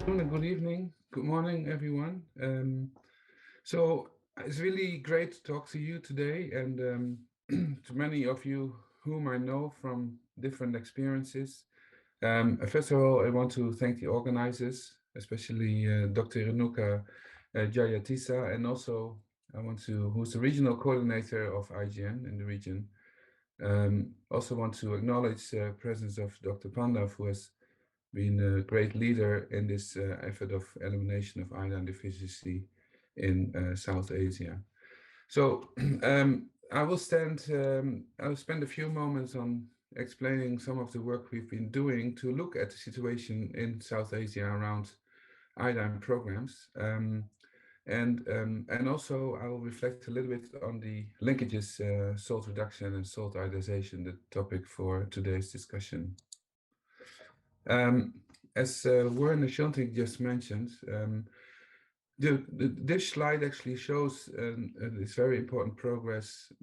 Good evening, good morning, everyone. So it's really great to talk to you today, and to many of you whom I know from different experiences. First of all, I want to thank the organizers, especially Dr. Renuka Jayatisa, and also who's the regional coordinator of IGN in the region. Also want to acknowledge the presence of Dr. Pandav, who has been a great leader in this effort of elimination of iodine deficiency in South Asia. So I'll spend a few moments on explaining some of the work we've been doing to look at the situation in South Asia around iodine programs. And also I will reflect a little bit on the linkages, salt reduction and salt iodization, the topic for today's discussion. Um, as Werner Schontig just mentioned, this slide actually shows this very important progress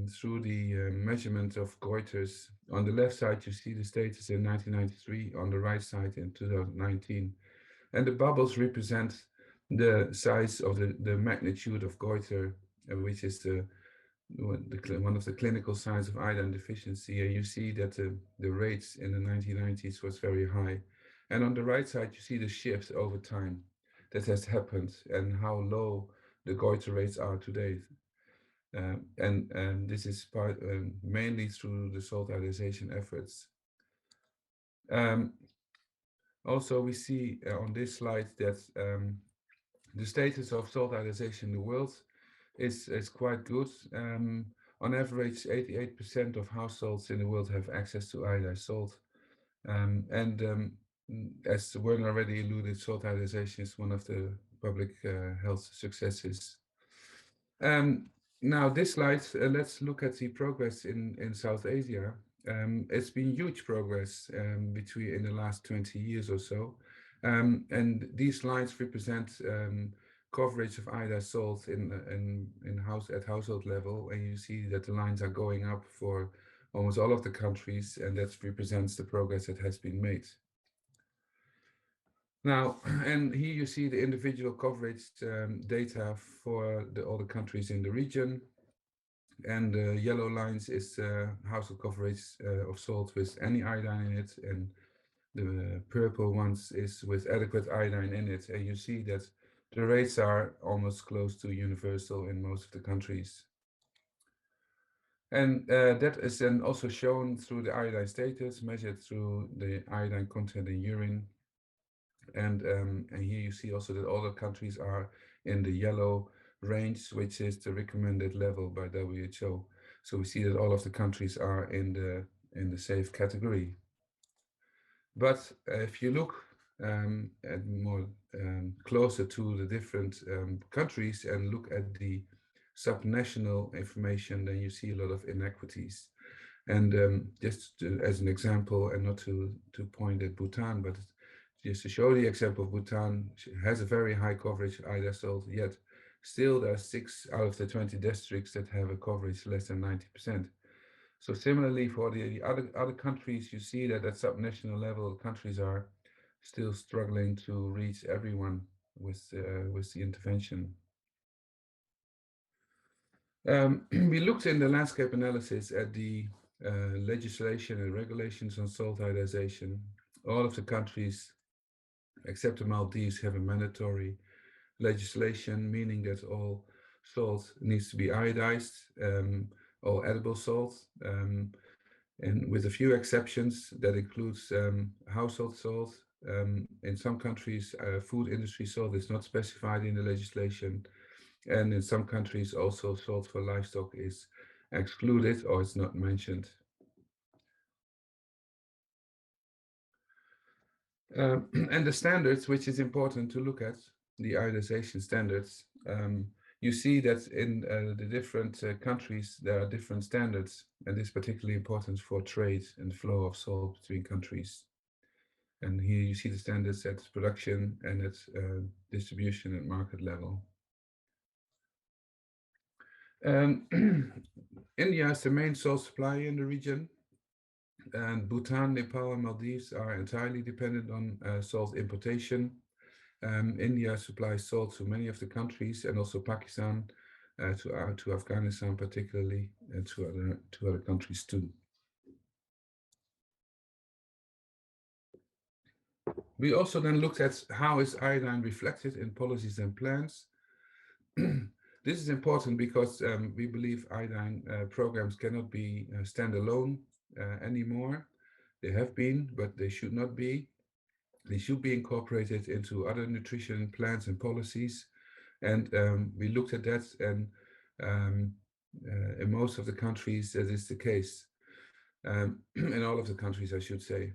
through the measurement of goiters. On the left side, you see the status in 1993, on the right side in 2019. And the bubbles represent the size of the magnitude of goiter, which is one of the clinical signs of iodine deficiency. And you see that the rates in the 1990s was very high. And on the right side, you see the shift over time that has happened and how low the goiter rates are today. And this is mainly through the salt iodization efforts. Also, we see on this slide that the status of salt iodization in the world is quite good. On average, 88% of households in the world have access to iodized salt. As Werner already alluded, salt iodization is one of the public health successes. Now this slide, let's look at the progress in South Asia. It's been huge progress in the last 20 years or so. And these lines represent coverage of iodized salt at household level, and you see that the lines are going up for almost all of the countries, and that represents the progress that has been made. Now, and here you see the individual coverage data for all the countries in the region. And the yellow lines is household coverage of salt with any iodine in it, and the purple ones is with adequate iodine in it. And you see that the rates are almost close to universal in most of the countries. And that is then also shown through the iodine status measured through the iodine content in urine. And here you see also that all the countries are in the yellow range, which is the recommended level by WHO. So we see that all of the countries are in the safe category. But if you look at more closer to the different countries and look at the subnational information, then you see a lot of inequities. And as an example, and not to point at Bhutan, but just to show the example of Bhutan, has a very high coverage iodized salt, yet still there are 6 out of the 20 districts that have a coverage less than 90%. So similarly for the other countries, you see that at subnational level, countries are still struggling to reach everyone with the intervention. We looked in the landscape analysis at the legislation and regulations on salt iodization. All of the countries except the Maldives have a mandatory legislation, meaning that all salt needs to be iodized, all edible salt, and with a few exceptions. That includes household salt. In some countries, food industry salt is not specified in the legislation, and in some countries also salt for livestock is excluded or it's not mentioned. And the standards, which is important to look at, the iodization standards, you see that in the different countries, there are different standards, and this is particularly important for trade and flow of salt between countries. And here you see the standards at production and at distribution and market level. India is the main salt supplier in the region, and Bhutan, Nepal, and Maldives are entirely dependent on salt importation. India supplies salt to many of the countries, and also Pakistan, to Afghanistan particularly, and to other countries too. We also then looked at how is iodine reflected in policies and plans. This is important because we believe iodine programs cannot be standalone anymore. They have been, but they should not be. They should be incorporated into other nutrition plans and policies. And we looked at that, and in most of the countries, that is the case. In all of the countries, I should say.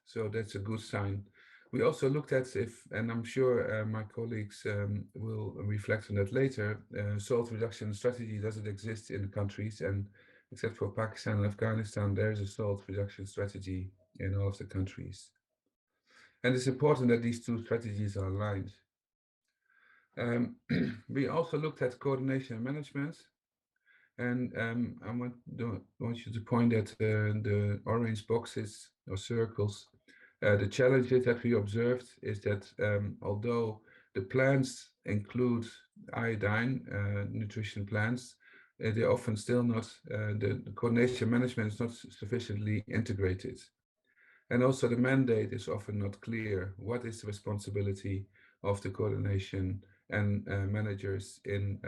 So that's a good sign. We also looked at if, and I'm sure my colleagues will reflect on that later, salt reduction strategy doesn't exist in the countries, and except for Pakistan and Afghanistan, there's a salt reduction strategy in all of the countries. And it's important that these two strategies are aligned. We also looked at coordination and management, and I want you to point at the orange boxes or circles. The challenges that we observed is that although the plans include iodine nutrition plans, they're often still not, the coordination management is not sufficiently integrated. And also the mandate is often not clear. What is the responsibility of the coordination and managers in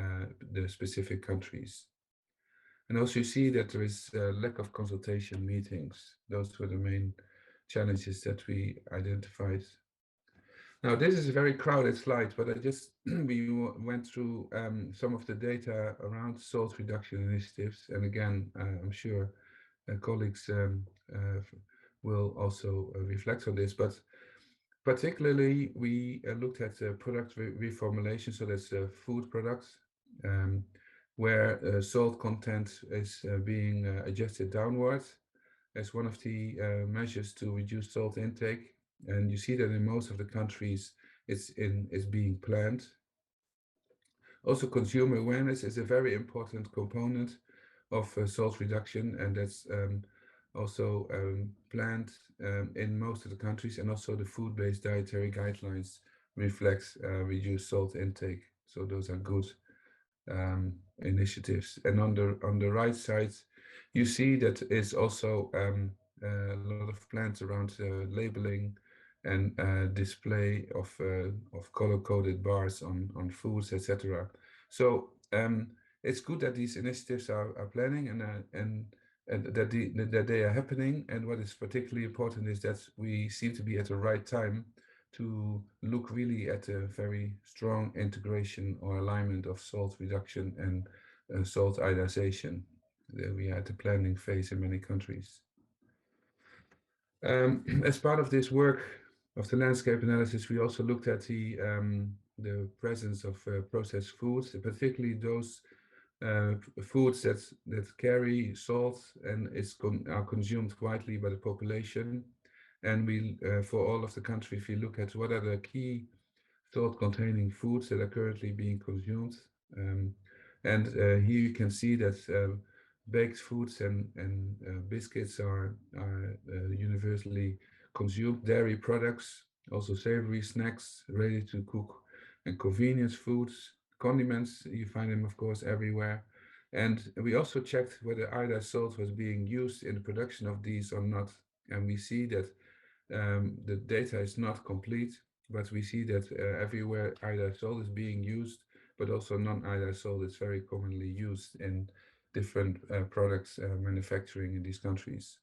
the specific countries? And also you see that there is a lack of consultation meetings. Those were the main challenges that we identified. Now, this is a very crowded slide, but I just we went through some of the data around salt reduction initiatives. And again, I'm sure colleagues will also reflect on this. But particularly, we looked at product reformulation, so that's food products, where salt content is being adjusted downwards as one of the measures to reduce salt intake. And you see that in most of the countries, it's being planned. Also, consumer awareness is a very important component of salt reduction, and that's also planned in most of the countries, and also the food-based dietary guidelines reflects reduced salt intake. So those are good initiatives. And on the right side, you see that is also a lot of plans around labeling and display of color-coded bars on foods, etc. So it's good that these initiatives are planning and that they are happening. And what is particularly important is that we seem to be at the right time to look really at a very strong integration or alignment of salt reduction and salt iodization. We are at the planning phase in many countries. As part of this work of the landscape analysis, we also looked at the presence of processed foods, particularly those foods that carry salt and are consumed widely by the population. And we, for all of the country, if you look at what are the key salt-containing foods that are currently being consumed, and here you can see that baked foods and biscuits are universally consumed. Dairy products, also savory snacks, ready to cook, and convenience foods, condiments. You find them, of course, everywhere. And we also checked whether iodized salt was being used in the production of these or not. And we see that the data is not complete, but we see that everywhere iodized salt is being used, but also non-iodized salt is very commonly used in different products manufacturing in these countries.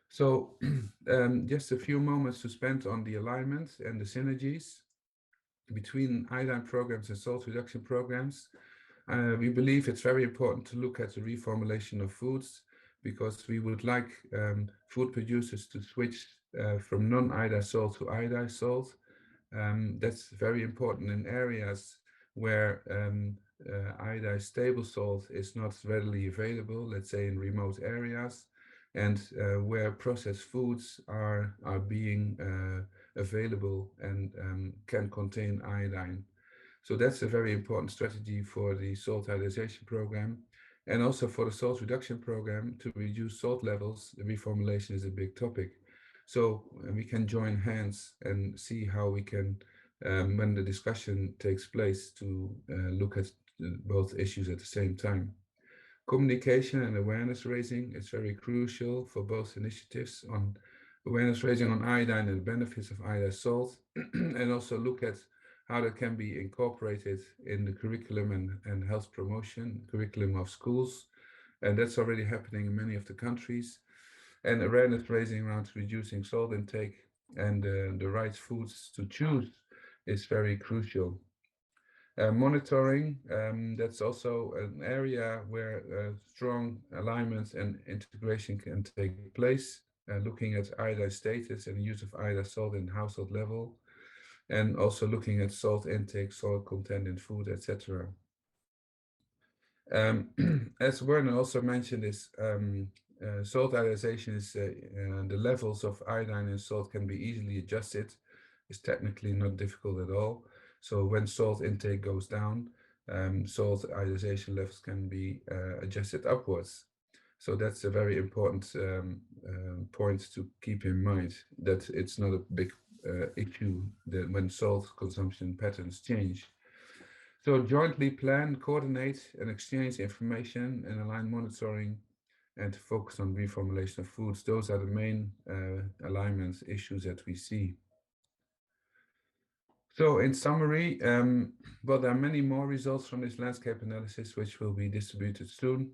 So just a few moments to spend on the alignment and the synergies between iodine programs and salt reduction programs. We believe it's very important to look at the reformulation of foods because we would like food producers to switch from non-iodized salt to iodized salt. That's very important in areas where iodized stable salt is not readily available, let's say in remote areas, and where processed foods are being available and can contain iodine. So that's a very important strategy for the salt iodization program. And also for the salt reduction program to reduce salt levels, the reformulation is a big topic. So we can join hands and see how we can, when the discussion takes place, to look at both issues at the same time. Communication and awareness raising is very crucial for both initiatives on awareness raising on iodine and the benefits of iodine salt, and also look at how that can be incorporated in the curriculum and health promotion curriculum of schools. And that's already happening in many of the countries. And awareness raising around reducing salt intake and the right foods to choose is very crucial. Monitoring, that's also an area where strong alignment and integration can take place, looking at iodine status and use of iodine salt in household level, and also looking at salt intake, salt content in food, etc. As Werner also mentioned, is salt iodization is the levels of iodine in salt can be easily adjusted. It's technically not difficult at all. So when salt intake goes down, salt iodization levels can be adjusted upwards. So that's a very important point to keep in mind, that it's not a big issue that when salt consumption patterns change. So jointly plan, coordinate, and exchange information and align monitoring and focus on reformulation of foods. Those are the main alignment issues that we see. So in summary, well, there are many more results from this landscape analysis which will be distributed soon,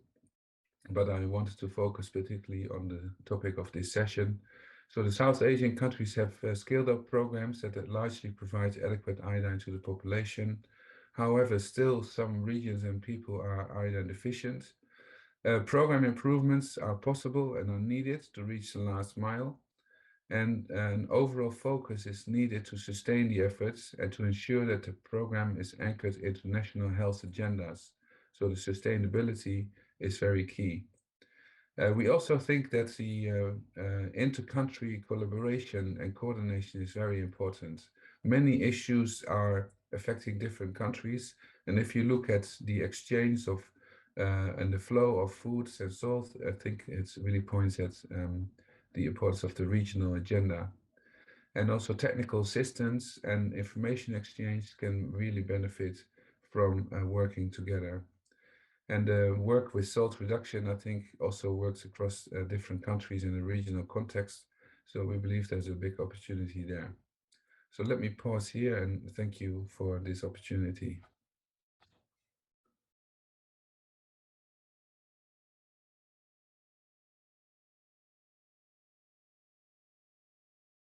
but I wanted to focus particularly on the topic of this session. So the South Asian countries have scaled up programs that largely provide adequate iodine to the population. However, still some regions and people are iodine deficient. Program improvements are possible and are needed to reach the last mile. And an overall focus is needed to sustain the efforts and to ensure that the program is anchored into national health agendas. So the sustainability is very key. We also think that the inter-country collaboration and coordination is very important. Many issues are affecting different countries, and if you look at the exchange of and the flow of foods and salt, I think it really points at the importance of the regional agenda. And also technical assistance and information exchange can really benefit from working together. And work with salt reduction, I think, also works across different countries in a regional context. So we believe there's a big opportunity there. So let me pause here and thank you for this opportunity.